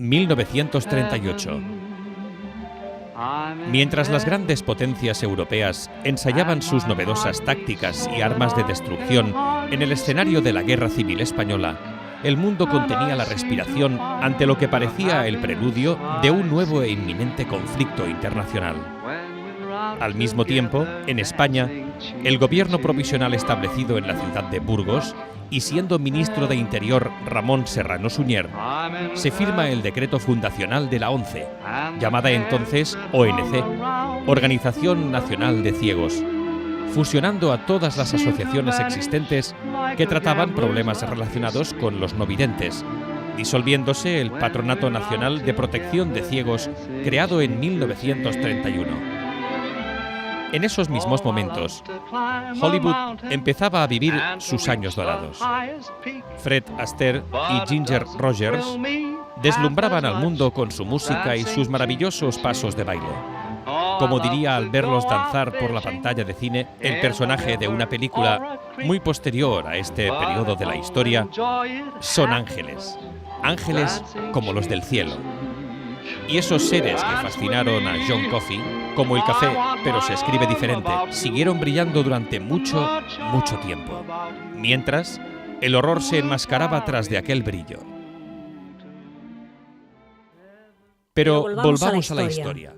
...1938. Mientras las grandes potencias europeas ensayaban sus novedosas tácticas y armas de destrucción en el escenario de la Guerra Civil Española, el mundo contenía la respiración ante lo que parecía el preludio de un nuevo e inminente conflicto internacional. Al mismo tiempo, en España, el gobierno provisional establecido en la ciudad de Burgos, y siendo ministro de Interior Ramón Serrano Suñer, se firma el decreto fundacional de la ONCE, llamada entonces ONC, Organización Nacional de Ciegos, fusionando a todas las asociaciones existentes que trataban problemas relacionados con los no videntes, disolviéndose el Patronato Nacional de Protección de Ciegos, creado en 1931. En esos mismos momentos, Hollywood empezaba a vivir sus años dorados. Fred Astaire y Ginger Rogers deslumbraban al mundo con su música y sus maravillosos pasos de baile. Como diría al verlos danzar por la pantalla de cine el personaje de una película muy posterior a este periodo de la historia, son ángeles, ángeles como los del cielo. Y esos seres que fascinaron a John Coffey, como el café, pero se escribe diferente, siguieron brillando durante mucho, mucho tiempo. Mientras, el horror se enmascaraba tras de aquel brillo. Pero volvamos a la historia.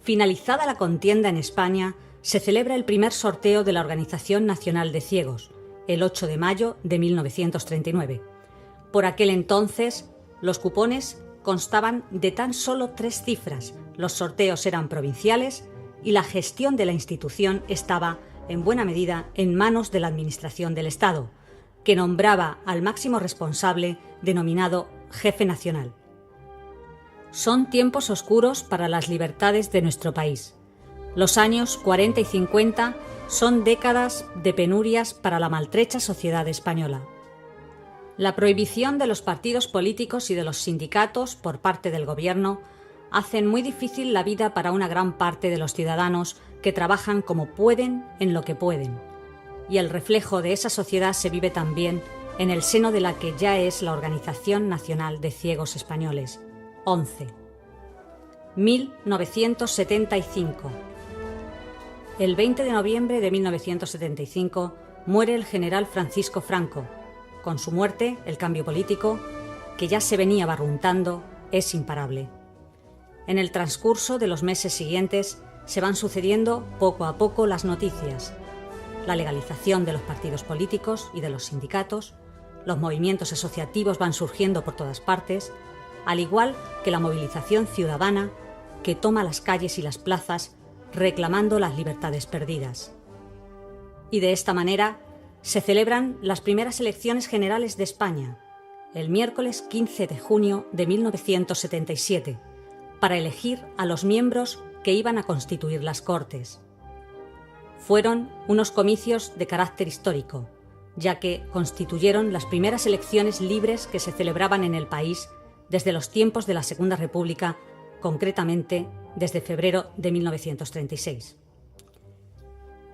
Finalizada la contienda en España, se celebra el primer sorteo de la Organización Nacional de Ciegos, el 8 de mayo de 1939. Por aquel entonces, los cupones constaban de tan solo 3 cifras, los sorteos eran provinciales y la gestión de la institución estaba, en buena medida, en manos de la Administración del Estado, que nombraba al máximo responsable denominado Jefe Nacional. Son tiempos oscuros para las libertades de nuestro país. Los años 40 y 50 son décadas de penurias para la maltrecha sociedad española. La prohibición de los partidos políticos y de los sindicatos por parte del gobierno hacen muy difícil la vida para una gran parte de los ciudadanos que trabajan como pueden en lo que pueden. Y el reflejo de esa sociedad se vive también en el seno de la que ya es la Organización Nacional de Ciegos Españoles, ONCE. 1975. El 20 de noviembre de 1975 muere el general Francisco Franco. Con su muerte, el cambio político, que ya se venía barruntando, es imparable. En el transcurso de los meses siguientes se van sucediendo poco a poco las noticias. La legalización de los partidos políticos y de los sindicatos, los movimientos asociativos van surgiendo por todas partes, al igual que la movilización ciudadana que toma las calles y las plazas reclamando las libertades perdidas. Y de esta manera se celebran las primeras elecciones generales de España, el miércoles 15 de junio de 1977, para elegir a los miembros que iban a constituir las Cortes. Fueron unos comicios de carácter histórico, ya que constituyeron las primeras elecciones libres que se celebraban en el país desde los tiempos de la Segunda República, concretamente desde febrero de 1936.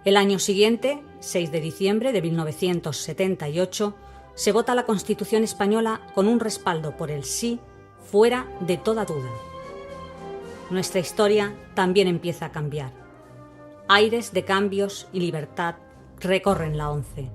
El año siguiente, 6 de diciembre de 1978, se vota la Constitución española con un respaldo por el sí fuera de toda duda. Nuestra historia también empieza a cambiar. Aires de cambios y libertad recorren la ONCE.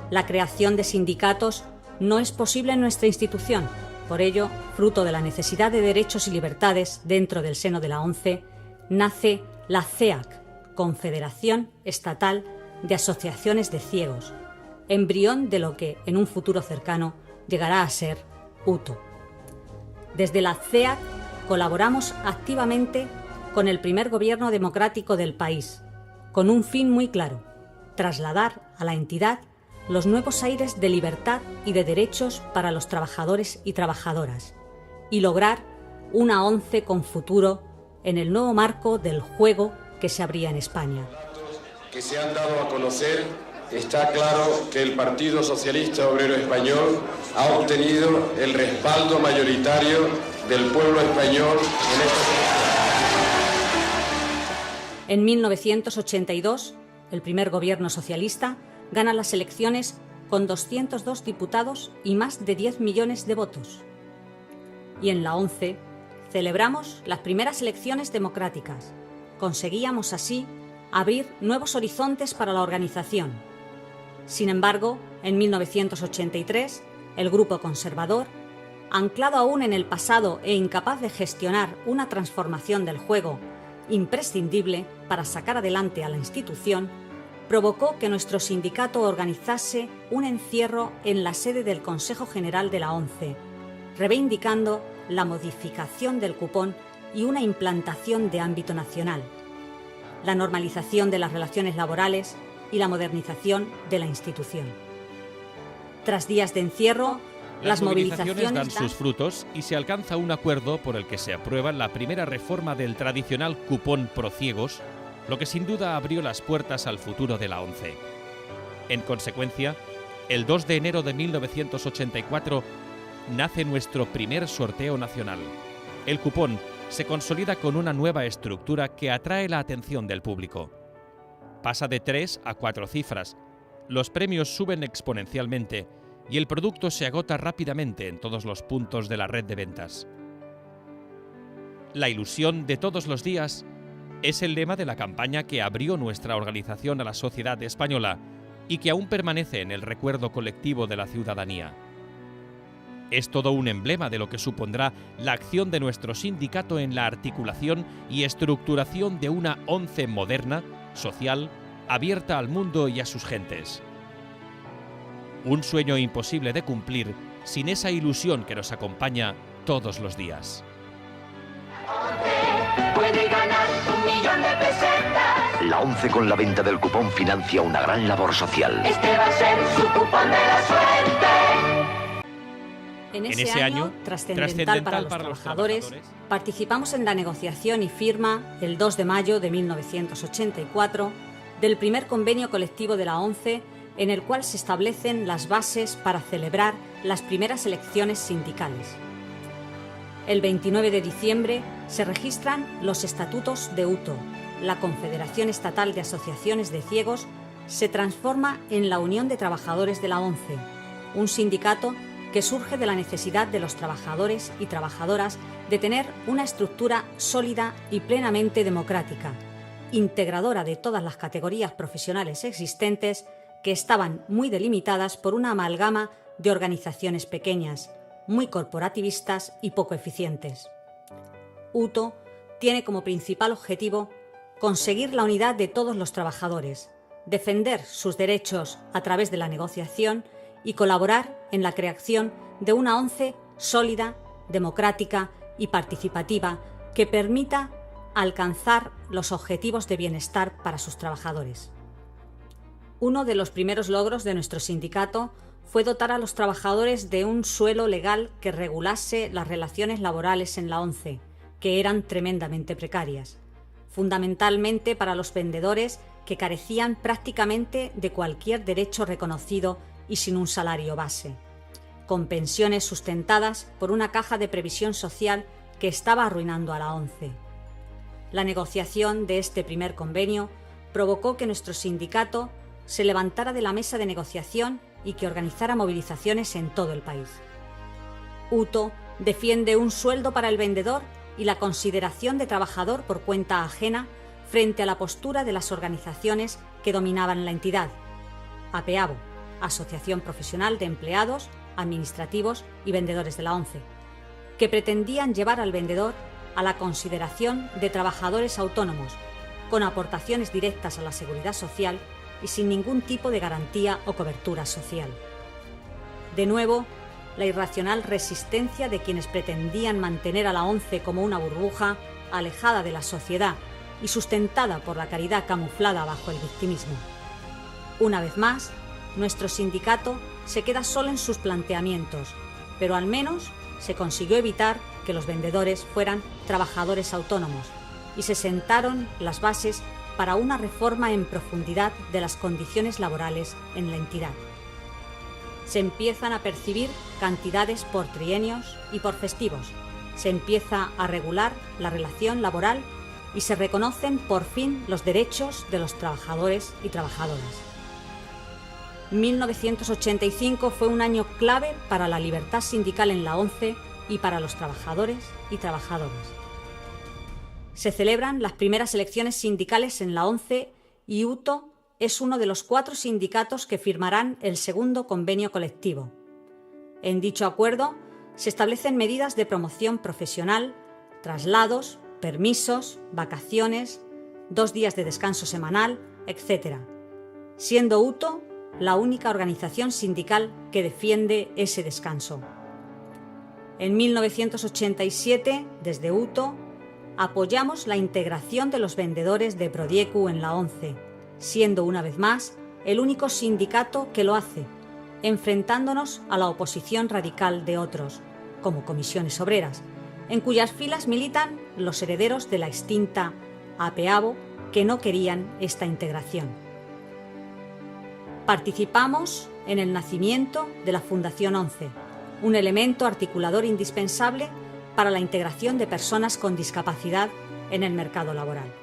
La creación de sindicatos no es posible en nuestra institución. Por ello, fruto de la necesidad de derechos y libertades dentro del seno de la ONCE, nace la CEAC, Confederación Estatal de Asociaciones de Ciegos, embrión de lo que, en un futuro cercano, llegará a ser UTO. Desde la CEAC colaboramos activamente con el primer gobierno democrático del país, con un fin muy claro: trasladar a la entidad los nuevos aires de libertad y de derechos para los trabajadores y trabajadoras, y lograr una ONCE con futuro en el nuevo marco del juego que se abría en España. Que se han dado a conocer, está claro que el Partido Socialista Obrero Español ha obtenido el respaldo mayoritario del pueblo español en esta elección. En 1982, el primer gobierno socialista gana las elecciones con 202 diputados y más de 10 millones de votos. Y en la ONCE celebramos las primeras elecciones democráticas. Conseguíamos así abrir nuevos horizontes para la organización. Sin embargo, en 1983, el grupo conservador, anclado aún en el pasado e incapaz de gestionar una transformación del juego imprescindible para sacar adelante a la institución, provocó que nuestro sindicato organizase un encierro en la sede del Consejo General de la ONCE, reivindicando la modificación del cupón y una implantación de ámbito nacional, la normalización de las relaciones laborales y la modernización de la institución. Tras días de encierro, las movilizaciones dan sus frutos y se alcanza un acuerdo por el que se aprueba la primera reforma del tradicional cupón pro ciegos, lo que sin duda abrió las puertas al futuro de la ONCE. En consecuencia, el 2 de enero de 1984 nace nuestro primer sorteo nacional. El cupón se consolida con una nueva estructura que atrae la atención del público. Pasa de 3 a 4 cifras, los premios suben exponencialmente y el producto se agota rápidamente en todos los puntos de la red de ventas. La ilusión de todos los días es el lema de la campaña que abrió nuestra organización a la sociedad española y que aún permanece en el recuerdo colectivo de la ciudadanía. Es todo un emblema de lo que supondrá la acción de nuestro sindicato en la articulación y estructuración de una ONCE moderna, social, abierta al mundo y a sus gentes. Un sueño imposible de cumplir sin esa ilusión que nos acompaña todos los días. Puede ganar 1.000.000 de pesetas. La ONCE con la venta del cupón financia una gran labor social. Este va a ser su cupón de la suerte. En ese año trascendental para los trabajadores, participamos en la negociación y firma, el 2 de mayo de 1984, del primer convenio colectivo de la ONCE, en el cual se establecen las bases para celebrar las primeras elecciones sindicales. El 29 de diciembre se registran los estatutos de UTO. La Confederación Estatal de Asociaciones de Ciegos se transforma en la Unión de Trabajadores de la ONCE, un sindicato que surge de la necesidad de los trabajadores y trabajadoras de tener una estructura sólida y plenamente democrática, integradora de todas las categorías profesionales existentes que estaban muy delimitadas por una amalgama de organizaciones pequeñas, muy corporativistas y poco eficientes. UTO tiene como principal objetivo conseguir la unidad de todos los trabajadores, defender sus derechos a través de la negociación y colaborar en la creación de una ONCE sólida, democrática y participativa que permita alcanzar los objetivos de bienestar para sus trabajadores. Uno de los primeros logros de nuestro sindicato fue dotar a los trabajadores de un suelo legal que regulase las relaciones laborales en la ONCE, que eran tremendamente precarias, fundamentalmente para los vendedores que carecían prácticamente de cualquier derecho reconocido y sin un salario base, con pensiones sustentadas por una caja de previsión social que estaba arruinando a la ONCE. La negociación de este primer convenio provocó que nuestro sindicato se levantara de la mesa de negociación y que organizara movilizaciones en todo el país. UTO defiende un sueldo para el vendedor y la consideración de trabajador por cuenta ajena frente a la postura de las organizaciones que dominaban la entidad, APEABO, Asociación Profesional de Empleados, Administrativos y Vendedores de la ONCE, que pretendían llevar al vendedor a la consideración de trabajadores autónomos, con aportaciones directas a la seguridad social y sin ningún tipo de garantía o cobertura social. De nuevo, la irracional resistencia de quienes pretendían mantener a la ONCE como una burbuja alejada de la sociedad y sustentada por la caridad camuflada bajo el victimismo. Una vez más, nuestro sindicato se queda solo en sus planteamientos, pero al menos se consiguió evitar que los vendedores fueran trabajadores autónomos y se sentaron las bases para una reforma en profundidad de las condiciones laborales en la entidad. Se empiezan a percibir cantidades por trienios y por festivos, se empieza a regular la relación laboral y se reconocen por fin los derechos de los trabajadores y trabajadoras. 1985 fue un año clave para la libertad sindical en la ONCE y para los trabajadores y trabajadoras. Se celebran las primeras elecciones sindicales en la ONCE y UTO es uno de los 4 sindicatos que firmarán el segundo convenio colectivo. En dicho acuerdo se establecen medidas de promoción profesional, traslados, permisos, vacaciones, 2 días de descanso semanal, etc., siendo UTO la única organización sindical que defiende ese descanso. En 1987, desde UTO, apoyamos la integración de los vendedores de Prodiecu en la ONCE, siendo una vez más el único sindicato que lo hace, enfrentándonos a la oposición radical de otros, como Comisiones Obreras, en cuyas filas militan los herederos de la extinta APEABO que no querían esta integración. Participamos en el nacimiento de la Fundación ONCE, un elemento articulador indispensable para la integración de personas con discapacidad en el mercado laboral.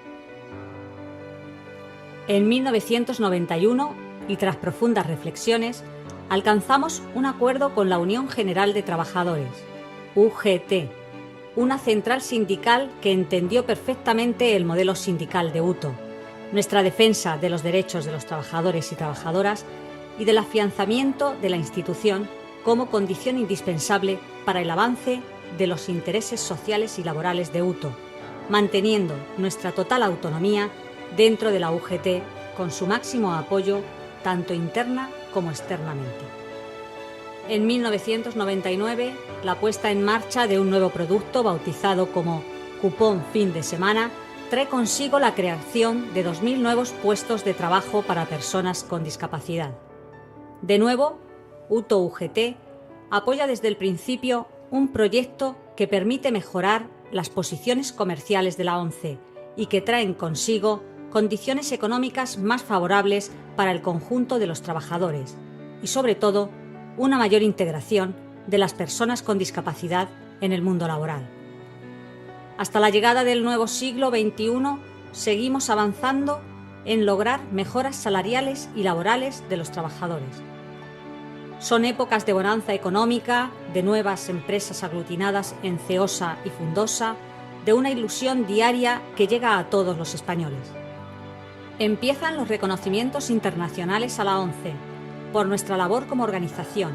En 1991, y tras profundas reflexiones, alcanzamos un acuerdo con la Unión General de Trabajadores, UGT, una central sindical que entendió perfectamente el modelo sindical de UTO, nuestra defensa de los derechos de los trabajadores y trabajadoras y del afianzamiento de la institución como condición indispensable para el avance de los intereses sociales y laborales de UTO, manteniendo nuestra total autonomía dentro de la UGT con su máximo apoyo tanto interna como externamente. En 1999, la puesta en marcha de un nuevo producto bautizado como Cupón Fin de Semana trae consigo la creación de 2.000 nuevos puestos de trabajo para personas con discapacidad. De nuevo, UTO-UGT apoya desde el principio un proyecto que permite mejorar las posiciones comerciales de la ONCE y que traen consigo condiciones económicas más favorables para el conjunto de los trabajadores y, sobre todo, una mayor integración de las personas con discapacidad en el mundo laboral. Hasta la llegada del nuevo siglo XXI, seguimos avanzando en lograr mejoras salariales y laborales de los trabajadores. Son épocas de bonanza económica, de nuevas empresas aglutinadas en Ceosa y Fundosa, de una ilusión diaria que llega a todos los españoles. Empiezan los reconocimientos internacionales a la ONCE por nuestra labor como organización,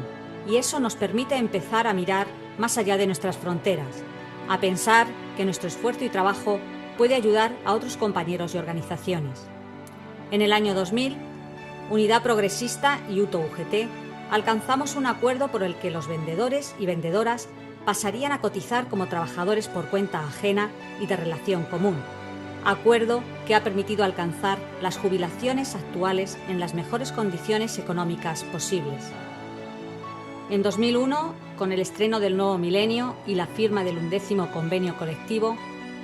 y eso nos permite empezar a mirar más allá de nuestras fronteras, a pensar que nuestro esfuerzo y trabajo puede ayudar a otros compañeros y organizaciones. En el año 2000, Unidad Progresista y UTO-UGT alcanzamos un acuerdo por el que los vendedores y vendedoras pasarían a cotizar como trabajadores por cuenta ajena y de relación común, acuerdo que ha permitido alcanzar las jubilaciones actuales en las mejores condiciones económicas posibles. En 2001, con el estreno del nuevo milenio y la firma del 11º convenio colectivo,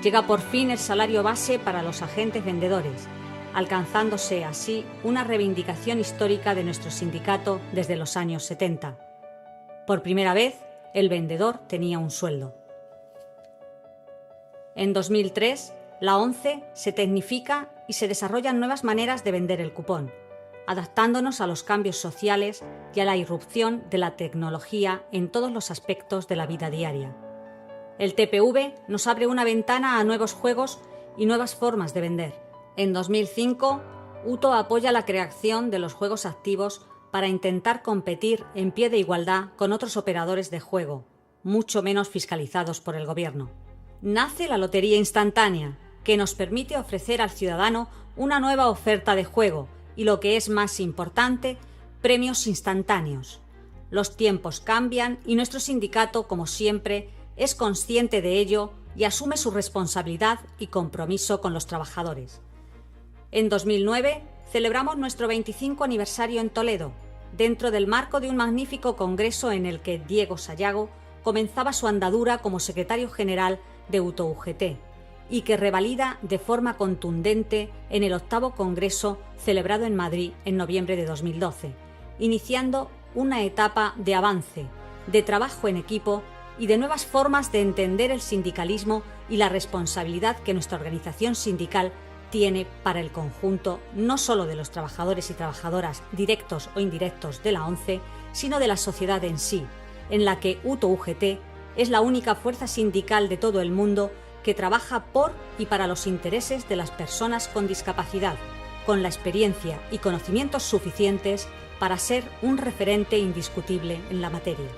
llega por fin el salario base para los agentes vendedores, alcanzándose así una reivindicación histórica de nuestro sindicato desde los años 70. Por primera vez, el vendedor tenía un sueldo. En 2003, la ONCE se tecnifica y se desarrollan nuevas maneras de vender el cupón, adaptándonos a los cambios sociales y a la irrupción de la tecnología en todos los aspectos de la vida diaria. El TPV nos abre una ventana a nuevos juegos y nuevas formas de vender. En 2005, UTO apoya la creación de los juegos activos para intentar competir en pie de igualdad con otros operadores de juego, mucho menos fiscalizados por el gobierno. Nace la lotería instantánea, que nos permite ofrecer al ciudadano una nueva oferta de juego y, lo que es más importante, premios instantáneos. Los tiempos cambian y nuestro sindicato, como siempre, es consciente de ello y asume su responsabilidad y compromiso con los trabajadores. En 2009 celebramos nuestro 25 aniversario en Toledo, dentro del marco de un magnífico congreso en el que Diego Sayago comenzaba su andadura como secretario general de UTO-UGT y que revalida de forma contundente en el 8º Congreso celebrado en Madrid en noviembre de 2012, iniciando una etapa de avance, de trabajo en equipo y de nuevas formas de entender el sindicalismo y la responsabilidad que nuestra organización sindical tiene para el conjunto no solo de los trabajadores y trabajadoras directos o indirectos de la ONCE, sino de la sociedad en sí, en la que UTO-UGT es la única fuerza sindical de todo el mundo que trabaja por y para los intereses de las personas con discapacidad, con la experiencia y conocimientos suficientes para ser un referente indiscutible en la materia.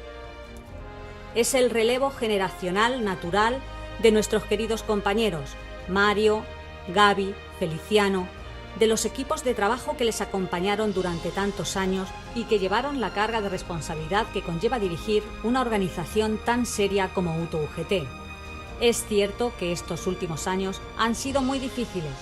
Es el relevo generacional natural de nuestros queridos compañeros Mario, Gaby, Feliciano, de los equipos de trabajo que les acompañaron durante tantos años y que llevaron la carga de responsabilidad que conlleva dirigir una organización tan seria como UTO-UGT. Es cierto que estos últimos años han sido muy difíciles.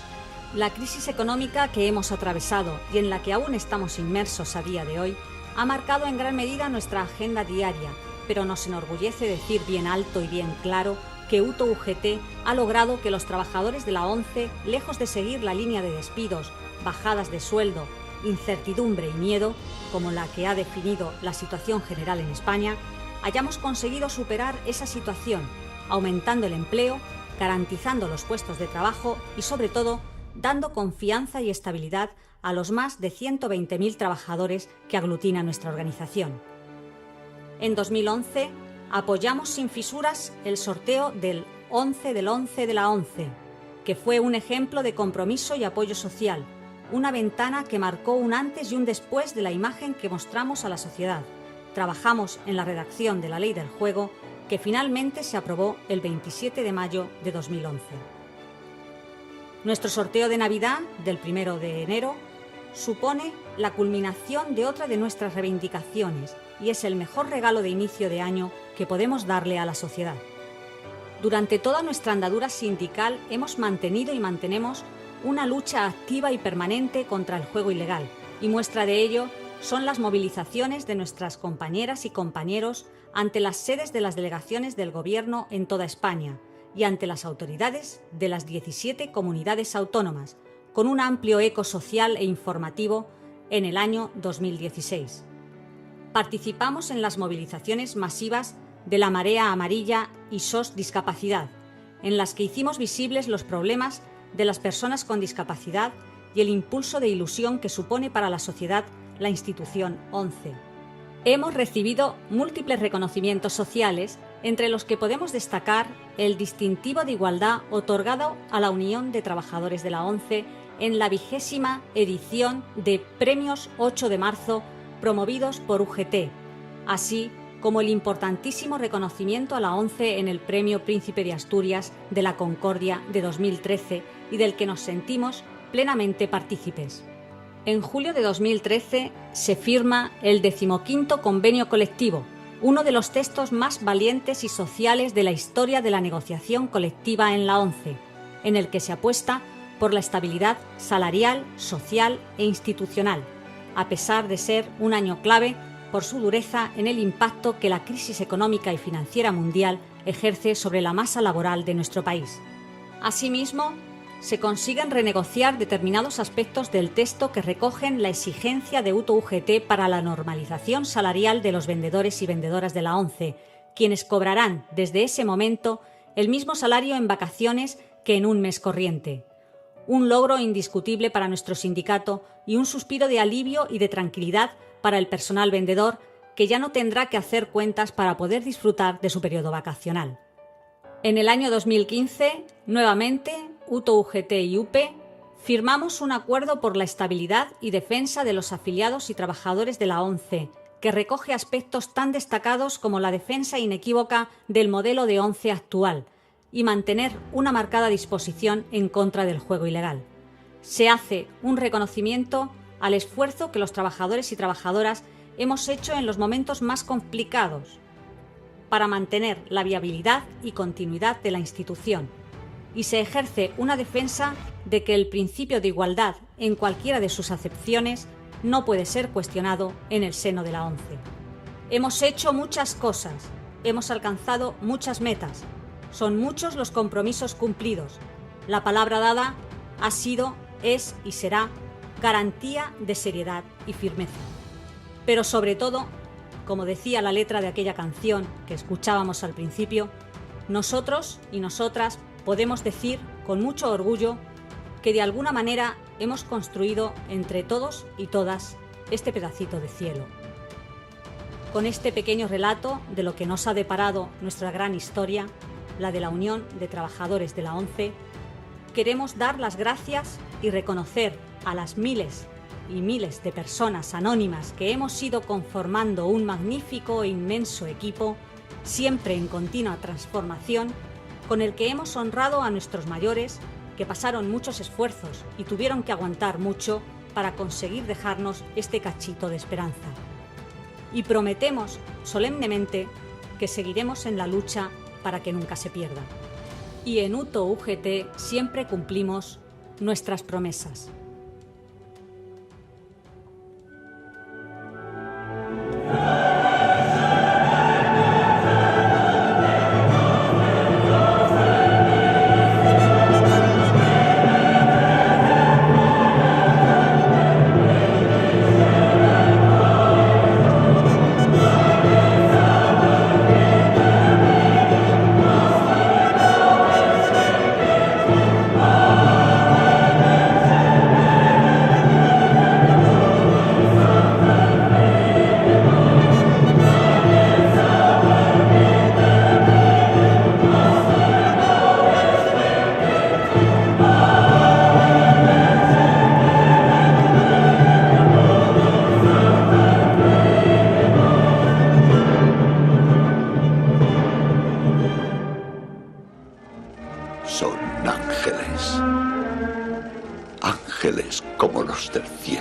La crisis económica que hemos atravesado y en la que aún estamos inmersos a día de hoy ha marcado en gran medida nuestra agenda diaria, pero nos enorgullece decir bien alto y bien claro que UTO-UGT ha logrado que los trabajadores de la ONCE, lejos de seguir la línea de despidos, bajadas de sueldo, incertidumbre y miedo, como la que ha definido la situación general en España, hayamos conseguido superar esa situación, aumentando el empleo, garantizando los puestos de trabajo y, sobre todo, dando confianza y estabilidad a los más de 120.000 trabajadores que aglutina nuestra organización. En 2011, apoyamos sin fisuras el sorteo del 11 del 11 de la ONCE, que fue un ejemplo de compromiso y apoyo social, una ventana que marcó un antes y un después de la imagen que mostramos a la sociedad. Trabajamos en la redacción de la Ley del Juego, que finalmente se aprobó el 27 de mayo de 2011. Nuestro sorteo de Navidad, del 1 de enero, supone la culminación de otra de nuestras reivindicaciones y es el mejor regalo de inicio de año que podemos darle a la sociedad. Durante toda nuestra andadura sindical hemos mantenido y mantenemos una lucha activa y permanente contra el juego ilegal, y muestra de ello son las movilizaciones de nuestras compañeras y compañeros ante las sedes de las delegaciones del Gobierno en toda España y ante las autoridades de las 17 comunidades autónomas, con un amplio eco social e informativo en el año 2016. Participamos en las movilizaciones masivas de la Marea Amarilla y SOS Discapacidad, en las que hicimos visibles los problemas de las personas con discapacidad y el impulso de ilusión que supone para la sociedad la institución ONCE. Hemos recibido múltiples reconocimientos sociales, entre los que podemos destacar el distintivo de igualdad otorgado a la Unión de Trabajadores de la ONCE en la 20ª edición de Premios 8 de marzo promovidos por UGT, así como el importantísimo reconocimiento a la ONCE en el Premio Príncipe de Asturias de la Concordia de 2013 y del que nos sentimos plenamente partícipes. En julio de 2013 se firma el 15º Convenio Colectivo, uno de los textos más valientes y sociales de la historia de la negociación colectiva en la ONCE, en el que se apuesta por la estabilidad salarial, social e institucional, a pesar de ser un año clave por su dureza en el impacto que la crisis económica y financiera mundial ejerce sobre la masa laboral de nuestro país. Asimismo, se consiguen renegociar determinados aspectos del texto que recogen la exigencia de UTO-UGT para la normalización salarial de los vendedores y vendedoras de la ONCE, quienes cobrarán desde ese momento el mismo salario en vacaciones que en un mes corriente. Un logro indiscutible para nuestro sindicato y un suspiro de alivio y de tranquilidad para el personal vendedor, que ya no tendrá que hacer cuentas para poder disfrutar de su periodo vacacional. En el año 2015, nuevamente, UTO-UGT y UPE firmamos un acuerdo por la estabilidad y defensa de los afiliados y trabajadores de la ONCE, que recoge aspectos tan destacados como la defensa inequívoca del modelo de ONCE actual y mantener una marcada disposición en contra del juego ilegal. Se hace un reconocimiento al esfuerzo que los trabajadores y trabajadoras hemos hecho en los momentos más complicados para mantener la viabilidad y continuidad de la institución, y se ejerce una defensa de que el principio de igualdad en cualquiera de sus acepciones no puede ser cuestionado en el seno de la ONCE. Hemos hecho muchas cosas, hemos alcanzado muchas metas, son muchos los compromisos cumplidos. La palabra dada ha sido, es y será garantía de seriedad y firmeza. Pero sobre todo, como decía la letra de aquella canción que escuchábamos al principio, nosotros y nosotras podemos decir con mucho orgullo que de alguna manera hemos construido entre todos y todas este pedacito de cielo. Con este pequeño relato de lo que nos ha deparado nuestra gran historia, la de la Unión de Trabajadores de la ONCE, queremos dar las gracias y reconocer a las miles y miles de personas anónimas que hemos ido conformando un magnífico e inmenso equipo, siempre en continua transformación, con el que hemos honrado a nuestros mayores, que pasaron muchos esfuerzos y tuvieron que aguantar mucho para conseguir dejarnos este cachito de esperanza. Y prometemos solemnemente que seguiremos en la lucha para que nunca se pierda. Y en UTO UGT siempre cumplimos nuestras promesas. Son ángeles. Ángeles como los del cielo.